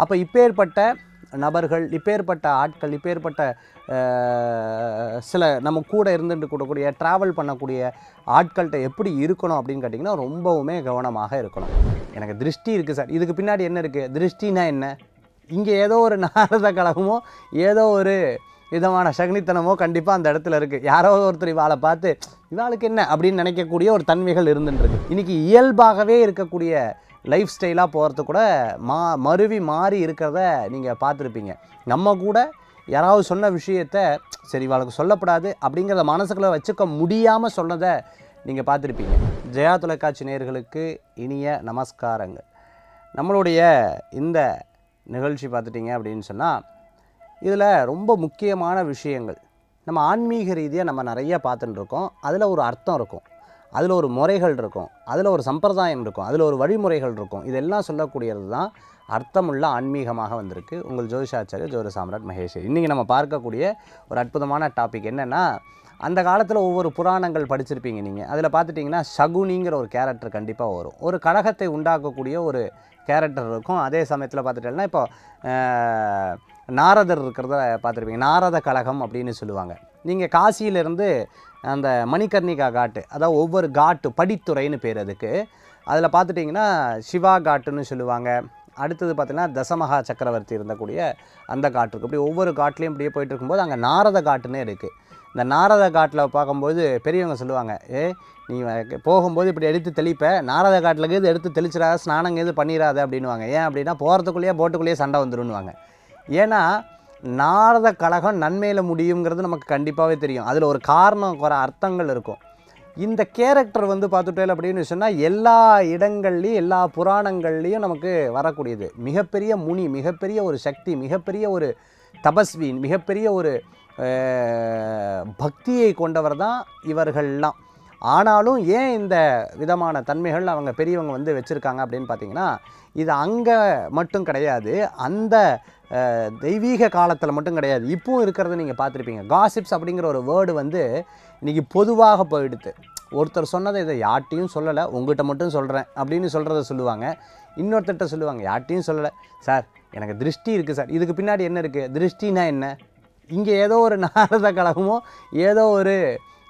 அப்போ இப்பேற்பட்ட நபர்கள், இப்பேற்பட்ட ஆட்கள், இப்பேற்பட்ட சில நம்ம கூட இருந்துட்டு கூடக்கூடிய ட்ராவல் பண்ணக்கூடிய ஆட்கள்கிட்ட எப்படி இருக்கணும் அப்படின்னு கேட்டிங்கன்னா ரொம்பவுமே கவனமாக இருக்கணும். எனக்கு திருஷ்டி இருக்குது சார், இதுக்கு பின்னாடி என்ன இருக்குது? திருஷ்டினா என்ன? இங்கே ஏதோ ஒரு நாரத கலகமோ ஏதோ ஒரு விதமான சகுனித்தனமோ கண்டிப்பாக அந்த இடத்துல இருக்குது. யாரோ ஒருத்தர் இவாளை பார்த்து இவாளுக்கு என்ன அப்படின்னு நினைக்கக்கூடிய ஒரு தன்மைகள் இருந்துருக்கு. இன்றைக்கி இயல்பாகவே இருக்கக்கூடிய லைஃப் ஸ்டைலாக போகிறது கூட மருவி மாறி இருக்கிறத நீங்கள் பார்த்துருப்பீங்க. நம்ம கூட யாராவது சொன்ன விஷயத்தை சரி இவாளுக்கு சொல்லப்படாது அப்படிங்கிறத மனசுக்குள்ளே வச்சுக்க முடியாமல் சொன்னதை நீங்கள் பார்த்துருப்பீங்க. ஜெயா தொலைக்காட்சி நேயர்களுக்கு இனிய நமஸ்காரங்கள். நம்மளுடைய இந்த நிகழ்ச்சி பார்த்துட்டிங்க அப்படின்னு சொன்னால் இதில் ரொம்ப முக்கியமான விஷயங்கள் நம்ம ஆன்மீக ரீதியாக நம்ம நிறைய பார்த்துட்டு இருக்கோம். அதில் ஒரு அர்த்தம் இருக்கும், அதில் ஒரு முறைகள் இருக்கும், அதில் ஒரு சம்பிரதாயம் இருக்கும், அதில் ஒரு வழிமுறைகள் இருக்கும். இதெல்லாம் சொல்லக்கூடியது தான் அர்த்தமுள்ள ஆன்மீகமாக வந்திருக்கு. உங்கள் ஜோதிஷாச்சாரிய ஜோதிட சாம்ராட் மகேஷ். இன்றைக்கி நம்ம பார்க்கக்கூடிய ஒரு அற்புதமான டாபிக் என்னென்னா, அந்த காலத்தில் ஒவ்வொரு புராணங்கள் படிச்சிருப்பீங்க நீங்கள். அதில் பார்த்துட்டிங்கன்னா சகுனிங்கிற ஒரு கேரக்டர் கண்டிப்பாக வரும். ஒரு கழகத்தை உண்டாக்கக்கூடிய ஒரு கேரக்டர் இருக்கும். அதே சமயத்தில் பார்த்துட்டேன்னா இப்போ நாரதர் இருக்கிறத பார்த்துருப்பீங்க. நாரத கழகம் அப்படின்னு சொல்லுவாங்க. நீங்கள் காசியிலேருந்து அந்த மணிகர்ணிகா காட்டு, அதாவது ஒவ்வொரு காட்டு படித்துறைன்னு பேர் அதுக்கு. அதில் பார்த்துட்டிங்கன்னா சிவா காட்டுன்னு சொல்லுவாங்க. அடுத்தது பார்த்திங்கன்னா தசமகா சக்கரவர்த்தி இருந்தக்கூடிய அந்த காட்டு இருக்குது. இப்படி ஒவ்வொரு காட்டிலையும் இப்படியே போயிட்டு இருக்கும்போது அங்கே நாரத காட்டுன்னே இருக்குது. இந்த நாரத காட்டில் பார்க்கும்போது பெரியவங்க சொல்லுவாங்க, நீ போகும்போது இப்படி எடுத்து தெளிப்ப, நாரத காட்டில் இது எடுத்து தெளிச்சிடாத, ஸ்நானங்க இது பண்ணிடாத அப்படின்வாங்க. ஏன் அப்படின்னா போகிறதுக்குள்ளேயே போட்டுக்குள்ளேயே சண்டை வந்துடுன்னுவாங்க. ஏன்னா நாரத கழகம் நன்மையில் முடியுங்கிறது நமக்கு கண்டிப்பாகவே தெரியும். அதில் ஒரு காரணம் குறை அர்த்தங்கள் இருக்கும். இந்த கேரக்டர் வந்து பார்த்துட்டேன் அப்படின்னு சொன்னால் எல்லா இடங்கள்லையும் எல்லா புராணங்கள்லேயும் நமக்கு வரக்கூடியது. மிகப்பெரிய முனி, மிகப்பெரிய ஒரு சக்தி, மிகப்பெரிய ஒரு தபஸ்வி, மிகப்பெரிய ஒரு பக்தியை கொண்டவர் தான் இவர்கள்லாம். ஆனாலும் ஏன் இந்த விதமான தன்மைகள் அவங்க பெரியவங்க வந்து வச்சுருக்காங்க அப்படின்னு பார்த்தீங்கன்னா, இது அங்கே மட்டும் கிடையாது, அந்த தெய்வீக காலத்தில் மட்டும் கிடையாது, இப்பவும் இருக்கிறத நீங்கள் பார்த்துருப்பீங்க. காசிப்ஸ் அப்படிங்கிற ஒரு வேர்டு வந்து இன்றைக்கி பொதுவாக போயிடுது. ஒருத்தர் சொன்னதை இதை யார்ட்டையும் சொல்லலை, உங்கள்கிட்ட மட்டும் சொல்கிறேன் அப்படின்னு சொல்கிறத சொல்லுவாங்க. இன்னொருத்தர்கிட்ட சொல்லுவாங்க, யார்ட்டையும் சொல்லலை சார், எனக்கு திருஷ்டி இருக்குது சார், இதுக்கு பின்னாடி என்ன இருக்குது? திருஷ்டினா என்ன? இங்கே ஏதோ ஒரு நாரத கலகமோ ஏதோ ஒரு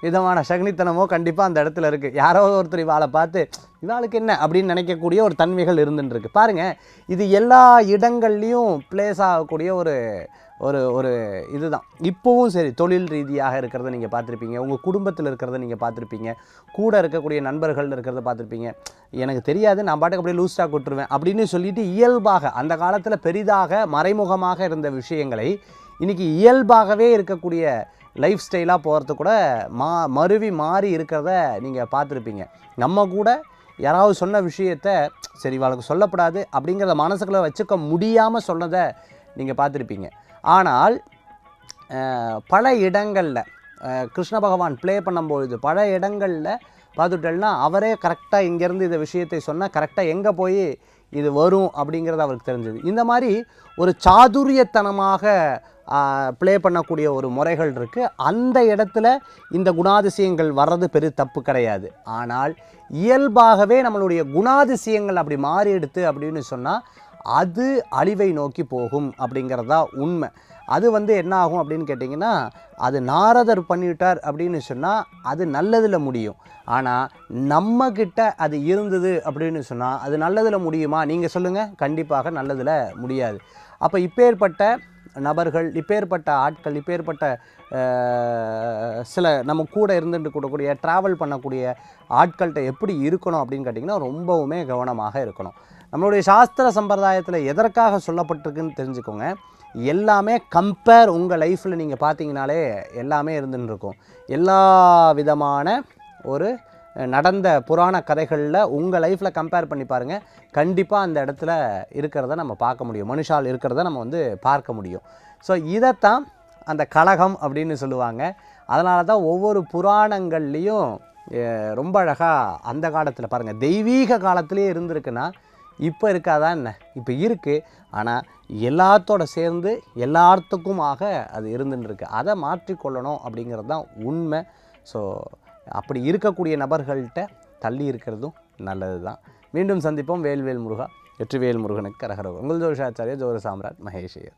விதமான சகுனித்தனமோ கண்டிப்பாக அந்த இடத்துல இருக்குது. யாரோ ஒருத்தர் இவாளை பார்த்து இவாளுக்கு என்ன அப்படின்னு நினைக்கக்கூடிய ஒரு தன்மைகள் இருந்துருக்கு. பாருங்கள், இது எல்லா இடங்கள்லேயும் பிளேஸ் ஆகக்கூடிய ஒரு ஒரு ஒரு இதுதான். இப்போவும் சரி, தொழில் ரீதியாக இருக்கிறத நீங்கள் பார்த்துருப்பீங்க, உங்கள் குடும்பத்தில் இருக்கிறத நீங்கள் பார்த்துருப்பீங்க, கூட இருக்கக்கூடிய நண்பர்கள் இருக்கிறத பார்த்துருப்பீங்க. எனக்கு தெரியாது, நான் பாட்டுக்கு அப்படியே லூஸ்டாக கொட்டுருவேன் அப்படின்னு சொல்லிட்டு இயல்பாக அந்த காலத்தில் பெரிதாக மறைமுகமாக இருந்த விஷயங்களை இன்றைக்கி இயல்பாகவே இருக்கக்கூடிய லைஃப் ஸ்டைலாக போகிறது கூட மருவி மாறி இருக்கிறத நீங்கள் பார்த்துருப்பீங்க. நம்ம கூட யாராவது சொன்ன விஷயத்தை சரி இவாளுக்கு சொல்லப்படாது அப்படிங்கிறத மனசுக்குள்ளே வச்சுக்க முடியாமல் சொன்னதை நீங்கள் பார்த்துருப்பீங்க. ஆனால் பல இடங்களில் கிருஷ்ண பகவான் ப்ளே பண்ணும்பொழுது பல இடங்களில் பார்த்துட்டேன்னா அவரே கரெக்டாக இங்கேருந்து இந்த விஷயத்தை சொன்னால் கரெக்டாக எங்கே போய் இது வரும் அப்படிங்கிறது அவருக்கு தெரிஞ்சது. இந்த மாதிரி ஒரு சாதுரியத்தனமாக ப்ளே பண்ணக்கூடிய ஒரு முறைகள் இருக்குது. அந்த இடத்துல இந்த குணாதிசயங்கள் வர்றது பெரிய தப்பு கிடையாது. ஆனால் இயல்பாகவே நம்மளுடைய குணாதிசயங்கள் அப்படி மாறி எடுத்து அப்படின்னு சொன்னால் அது அழிவை நோக்கி போகும் அப்படிங்கிறதா உண்மை. அது வந்து என்ன ஆகும் அப்படின்னு கேட்டிங்கன்னா, அது நாரதர் பண்ணிவிட்டார் அப்படின்னு சொன்னால் அது நல்லதில் முடியும். ஆனால் நம்மக்கிட்ட அது இருந்தது அப்படின்னு சொன்னால் அது நல்லதில் முடியுமா? நீங்கள் சொல்லுங்கள். கண்டிப்பாக நல்லதில் முடியாது. அப்போ இப்பேற்பட்ட நபர்கள், இப்பேற்பட்ட ஆட்கள், இப்பேற்பட்ட சில நம்ம கூட இருந்துட்டு கூடக்கூடிய ட்ராவல் பண்ணக்கூடிய ஆட்கள்கிட்ட எப்படி இருக்கணும் அப்படின்னு கேட்டிங்கன்னா ரொம்பவுமே கவனமாக இருக்கணும். நம்மளுடைய சாஸ்திர சம்பிரதாயத்தில் எதற்காக சொல்லப்பட்டிருக்குன்னு தெரிஞ்சுக்கோங்க. எல்லாமே கம்பேர் உங்கள் லைஃப்பில் நீங்கள் பார்த்தீங்கனாலே எல்லாமே இருந்துன்னு இருக்கும். எல்லா விதமான ஒரு நடந்த புராண கதைகளில் உங்கள் லைஃப்பில் கம்பேர் பண்ணி பாருங்கள். கண்டிப்பாக அந்த இடத்துல இருக்கிறத நம்ம பார்க்க முடியும், மனுஷால் இருக்கிறத நம்ம வந்து பார்க்க முடியும். ஸோ இதைத்தான் அந்த கலகம் அப்படின்னு சொல்லுவாங்க. அதனால தான் ஒவ்வொரு புராணங்கள்லேயும் ரொம்ப அழகாக அந்த காலத்தில் பாருங்கள், தெய்வீக காலத்திலே இருந்திருக்குன்னா இப்போ இருக்காதான் என்ன? இப்போ இருக்குது. ஆனால் எல்லாத்தோட சேர்ந்து எல்லாத்துக்குமாக அது இருந்துருக்கு. அதை மாற்றிக்கொள்ளணும் அப்படிங்கிறது தான் உண்மை. ஸோ அப்படி இருக்கக்கூடிய நபர்கள்ட்ட தள்ளி இருக்கிறதும் நல்லது தான். மீண்டும் சந்திப்போம். வேல்வேல் முருகா. வெற்றிவேல் முருகனுக்கு அரகரோகம். உங்கள் ஜோதிஷாச்சாரிய ஜோதிட சாம்ராட் மகேஷ் ஐயர்.